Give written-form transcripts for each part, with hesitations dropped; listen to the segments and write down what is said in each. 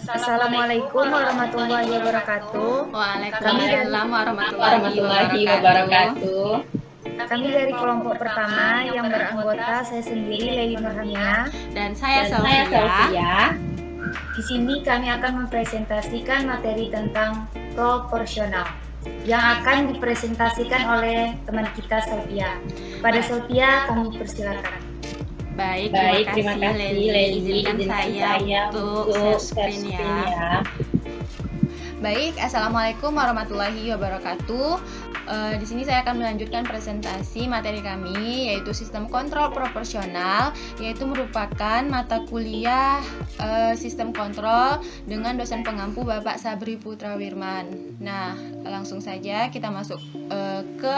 Assalamualaikum warahmatullahi wabarakatuh. Waalaikumsalam warahmatullahi wabarakatuh. Kami dari kelompok pertama yang beranggota saya sendiri Lewi Nurhamia. Dan saya Dan saya Sofia. Sofia. Di sini kami akan mempresentasikan materi tentang proporsional yang akan dipresentasikan oleh teman kita Sofia. Pada Sofia kami persilakan. Baik, Terima kasih Leli. Izinkan saya untuk share screen ya. Baik, Assalamualaikum warahmatullahi wabarakatuh. Di sini saya akan melanjutkan presentasi materi kami, yaitu sistem kontrol proporsional, yaitu merupakan mata kuliah sistem kontrol dengan dosen pengampu Bapak Sabri Putra Wirman. Nah, langsung saja kita masuk ke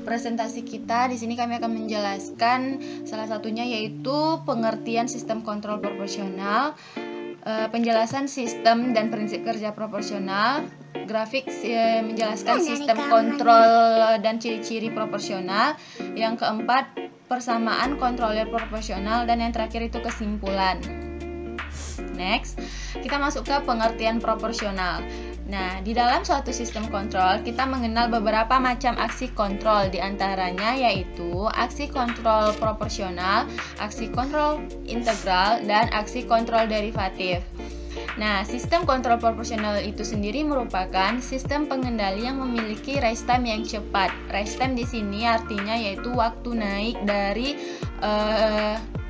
presentasi kita. Di sini kami akan menjelaskan salah satunya yaitu pengertian sistem kontrol proporsional, penjelasan sistem dan prinsip kerja proporsional, grafik menjelaskan sistem kontrol dan ciri-ciri proporsional, yang keempat persamaan kontroler proporsional, dan yang terakhir itu kesimpulan. Next, kita masuk ke pengertian proporsional. Nah, di dalam suatu sistem kontrol, kita mengenal beberapa macam aksi kontrol, diantaranya yaitu aksi kontrol proporsional, aksi kontrol integral, dan aksi kontrol derivatif. Nah, sistem kontrol proporsional itu sendiri merupakan sistem pengendali yang memiliki race time yang cepat. Race time di sini artinya yaitu waktu naik dari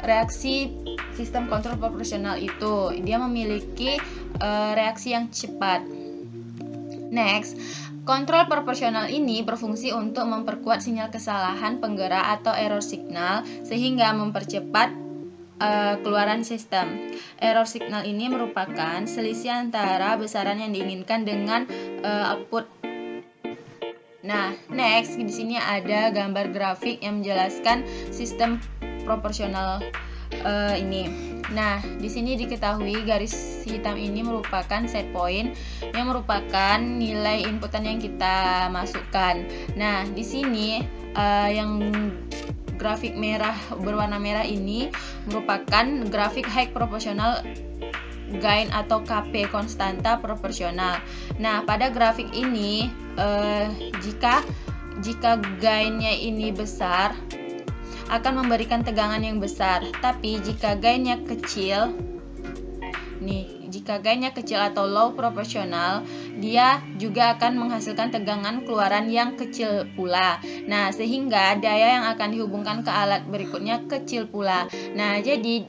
reaksi sistem kontrol proporsional itu. Dia memiliki reaksi yang cepat. Next, kontrol proporsional ini berfungsi untuk memperkuat sinyal kesalahan penggerak atau error signal sehingga mempercepat keluaran sistem. Error signal ini merupakan selisih antara besaran yang diinginkan dengan output. Nah, next di sini ada gambar grafik yang menjelaskan sistem proporsional ini. Nah, di sini diketahui garis hitam ini merupakan set point yang merupakan nilai inputan yang kita masukkan. Nah, di sini yang grafik merah berwarna merah ini merupakan grafik high proportional gain atau KP, konstanta proporsional. Nah, pada grafik ini jika gainnya ini besar akan memberikan tegangan yang besar, tapi jika gainnya kecil atau low proporsional, dia juga akan menghasilkan tegangan keluaran yang kecil pula. Nah, sehingga daya yang akan dihubungkan ke alat berikutnya kecil pula. Nah, jadi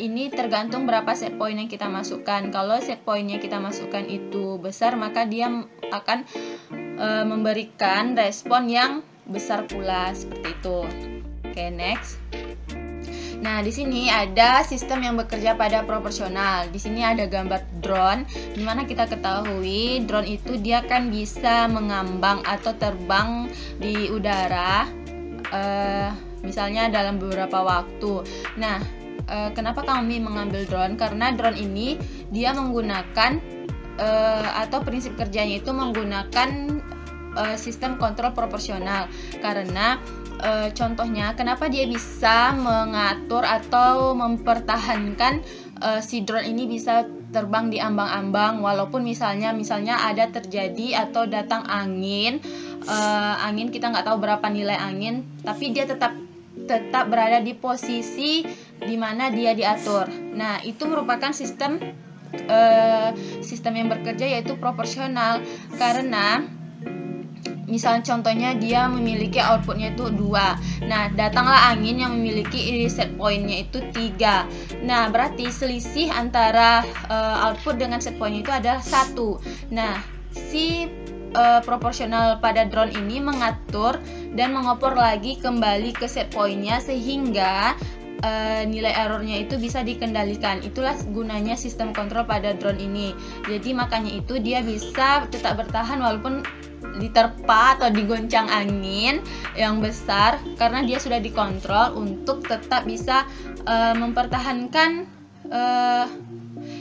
ini tergantung berapa set point yang kita masukkan. Kalau set point yang kita masukkan itu besar, maka dia akan memberikan respon yang besar pula, seperti itu. Oke, next. Nah, di sini ada sistem yang bekerja pada proporsional. Di sini ada gambar drone, di mana kita ketahui drone itu dia kan bisa mengambang atau terbang di udara, misalnya dalam beberapa waktu. Nah, kenapa kami mengambil drone? Karena drone ini dia menggunakan atau prinsip kerjanya itu menggunakan sistem kontrol proporsional. Karena contohnya kenapa dia bisa mengatur atau mempertahankan si drone ini bisa terbang di ambang-ambang, walaupun misalnya ada terjadi atau datang angin kita nggak tahu berapa nilai angin, tapi dia tetap berada di posisi di mana dia diatur. Nah, itu merupakan sistem yang bekerja yaitu proporsional. Karena misal contohnya dia memiliki outputnya itu 2. Nah, datanglah angin yang memiliki set pointnya itu 3. Nah, berarti selisih antara output dengan set point itu adalah 1. Nah, si proporsional pada drone ini mengatur dan mengopor lagi kembali ke set pointnya sehingga nilai errornya itu bisa dikendalikan. Itulah gunanya sistem kontrol pada drone ini. Jadi makanya itu dia bisa tetap bertahan walaupun diterpa atau digoncang angin yang besar, karena dia sudah dikontrol untuk tetap bisa mempertahankan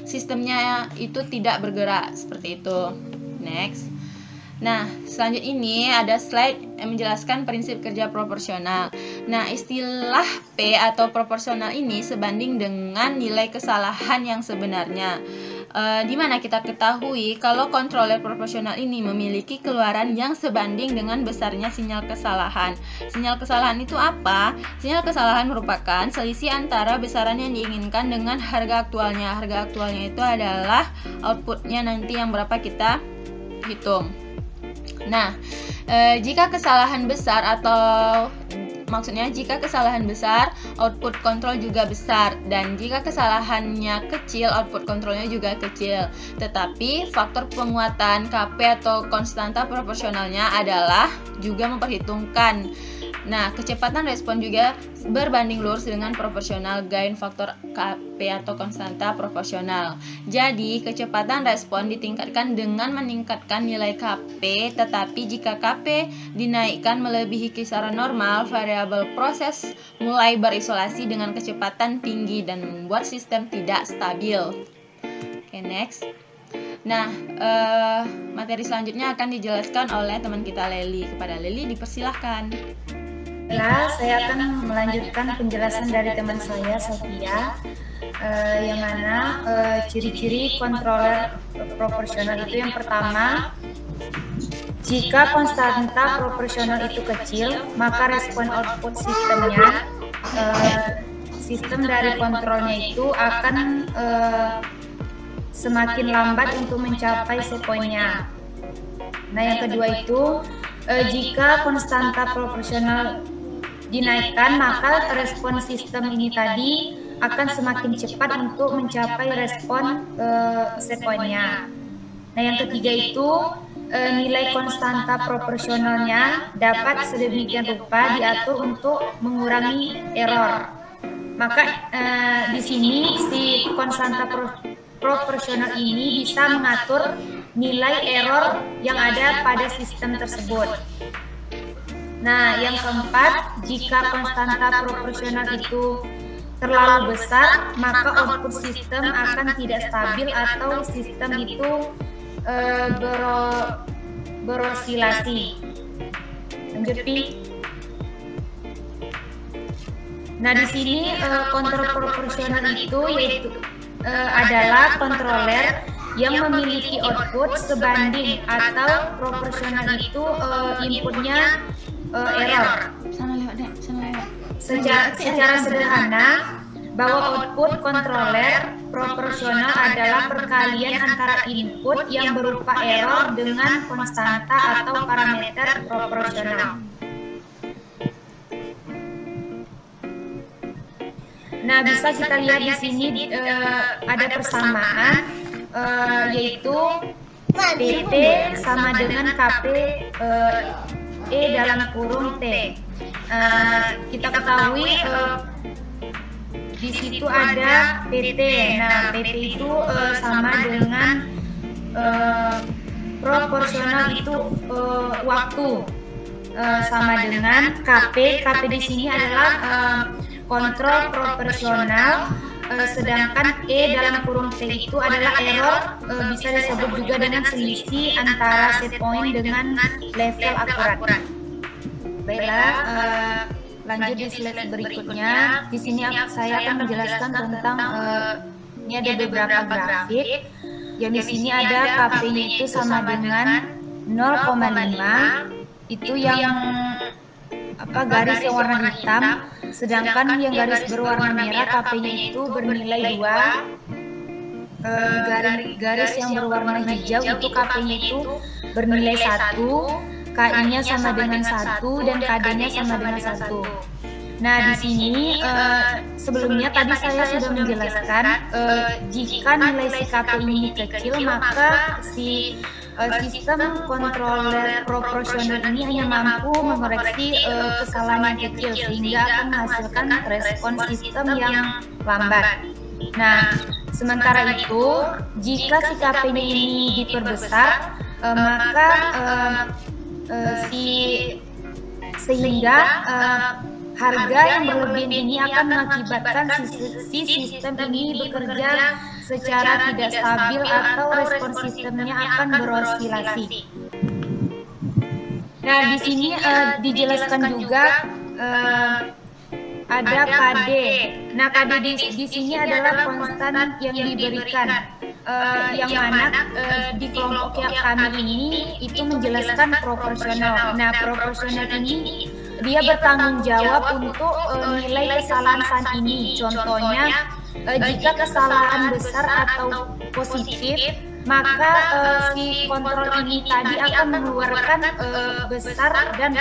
sistemnya itu tidak bergerak, seperti itu. Next. Nah, selanjutnya ini ada slide yang menjelaskan prinsip kerja proporsional. Nah, istilah P atau proporsional ini sebanding dengan nilai kesalahan yang sebenarnya. di mana kita ketahui kalau controller proporsional ini memiliki keluaran yang sebanding dengan besarnya sinyal kesalahan. Sinyal kesalahan itu apa? Sinyal kesalahan merupakan selisih antara besaran yang diinginkan dengan harga aktualnya. Harga aktualnya itu adalah outputnya nanti yang berapa kita hitung. Nah, jika kesalahan besar jika kesalahan besar, output kontrol juga besar, dan jika kesalahannya kecil, output kontrolnya juga kecil. Tetapi faktor penguatan KP atau konstanta proporsionalnya adalah juga memperhitungkan. Nah, kecepatan respon juga berbanding lurus dengan proporsional gain faktor KP atau konstanta proporsional. Jadi, kecepatan respon ditingkatkan dengan meningkatkan nilai KP, tetapi jika KP dinaikkan melebihi kisaran normal, variabel proses mulai berisolasi dengan kecepatan tinggi dan membuat sistem tidak stabil. Oke, next. Nah, materi selanjutnya akan dijelaskan oleh teman kita Leli. Kepada Leli dipersilahkan. Saya akan melanjutkan penjelasan dari teman saya, Sophia, yang mana ciri-ciri controller proporsional itu yang pertama, jika konstanta proporsional itu kecil, maka respon output sistemnya, sistem dari kontrolnya itu akan semakin lambat untuk mencapai set point-nya. Nah, yang kedua itu, jika konstanta proporsional dinaikkan, maka respon sistem ini tadi akan semakin cepat untuk mencapai respon set point-nya. Nah, yang ketiga itu, nilai konstanta proporsionalnya dapat sedemikian rupa diatur untuk mengurangi error. Maka di sini si konstanta proporsional ini bisa mengatur nilai error yang ada pada sistem tersebut. Nah, yang keempat, jika konstanta proporsional itu terlalu besar, maka output sistem akan tidak stabil atau sistem itu berosilasi. Lanjut, Pi. Nah, di sini kontrol proporsional itu adalah controller yang memiliki output sebanding atau proporsional itu inputnya error. Secara sederhana, bahwa output controller proporsional adalah perkalian antara input yang berupa error dengan konstanta atau parameter proporsional. Nah, bisa kita lihat di sini ada persamaan, yaitu PT sama dengan KP dalam kurung T. Kita ketahui di situ ada PT. Nah, PT itu sama dengan proporsional itu waktu, sama dengan KP. KP di sini adalah kontrol proporsional, sedangkan dalam kurung T itu adalah error, bisa disebut juga dengan selisih antara set point dengan level akurat. Baiklah, lanjut di slide berikutnya. Di sini saya akan menjelaskan tentang ini ada beberapa grafik. Yang di sini ada KP-nya itu sama dengan 0,5, itu yang garis yang warna hitam, sedangkan yang garis berwarna merah KP-nya itu bernilai 2. Garis yang berwarna hijau itu KP-nya itu bernilai 1. KI-nya sama dengan 1 dan KD-nya sama dengan 1. Nah, di sini sebelumnya tadi saya sudah menjelaskan jika nilai si KP ini kecil, maka si sistem controller proporsional ini hanya mampu mengoreksi kesalahan yang kecil sehingga akan menghasilkan respon sistem yang lambat. Nah, sementara itu jika si KP-nya ini diperbesar, maka sehingga harga yang berlebihan ini akan mengakibatkan si sistem ini bekerja secara tidak stabil atau respon sistemnya akan berosilasi. Nah, di sini dijelaskan juga ada KD. Nah, KD di sini adalah konstan yang diberikan. yang mana di kelompok yang kami ini itu menjelaskan proporsional. Nah, proporsional ini dia bertanggung jawab untuk nilai kesalahan saat ini. Contohnya, jika kesalahan besar atau positif, maka si kontrol ini tadi akan mengeluarkan besar dan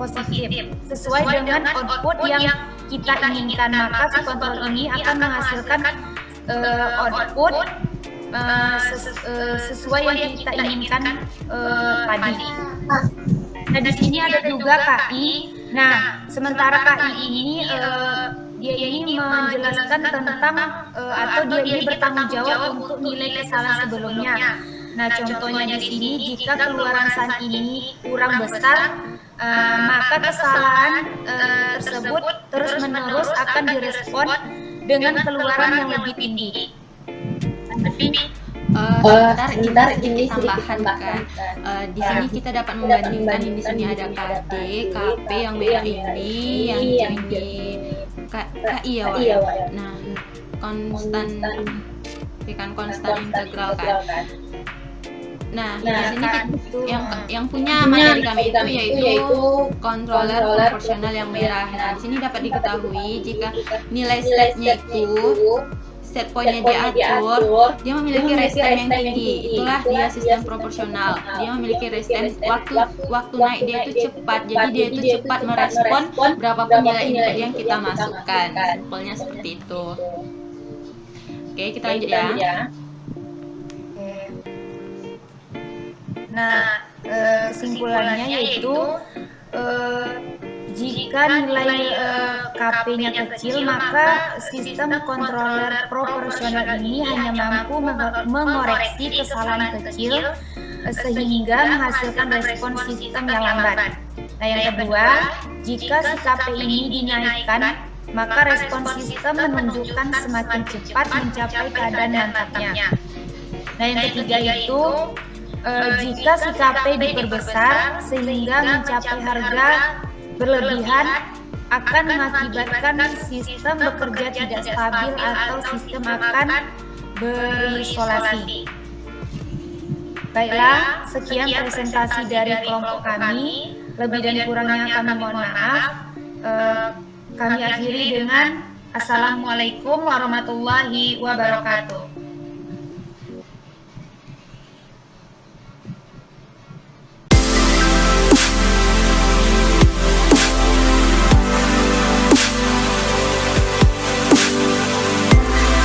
positif sesuai dengan output yang kita inginkan. Maka si kontrol ini akan menghasilkan output sesuai yang kita inginkan tadi. Nah, di sini ada juga KI. Nah, sementara KI ini dia ini menjelaskan tentang atau dia ini bertanggung jawab untuk nilai kesalahan sebelumnya. Nah, contohnya di sini, jika keluaran saat ini kurang besar, maka kesalahan tersebut terus-menerus akan direspon dengan keluaran yang lebih tinggi. Sebentar ini sedikit tambahan. Di sini kita dapat membandingkan, di sini ada KD, KP yang merah ini, yang hijau ini KI ya, Wak. Nah, konstan integral kan. Nah, di sini yang punya materi kami itu yaitu controller proporsional yang merah. Nah, di sini dapat diketahui jika nilai setnya itu set poinnya diatur, dia memiliki rest time yang tinggi. Itulah dia sistem proporsional. Dia memiliki rest time, waktu naik dia itu cepat. Jadi dia itu cepat merespon berapapun nilai input yang kita masukkan. Simpelnya seperti itu. Oke, kita lanjut ya. Nah, kesimpulannya yaitu jika nilai KP-nya kecil, maka sistem kontroler proporsional ini hanya mampu mengoreksi kesalahan kecil sehingga menghasilkan respon sistem yang lambat. Nah, yang kedua, jika si KP ini dinaikkan, maka respon sistem menunjukkan semakin cepat mencapai keadaan mantapnya. Nah, yang ketiga itu, jika si KP diperbesar sehingga mencapai harga berlebihan, akan mengakibatkan sistem bekerja tidak stabil atau sistem akan berisolasi. Baiklah, sekian presentasi dari kelompok kami. Lebih dan kurangnya kami mohon maaf. Kami akhiri dengan Assalamualaikum warahmatullahi wabarakatuh.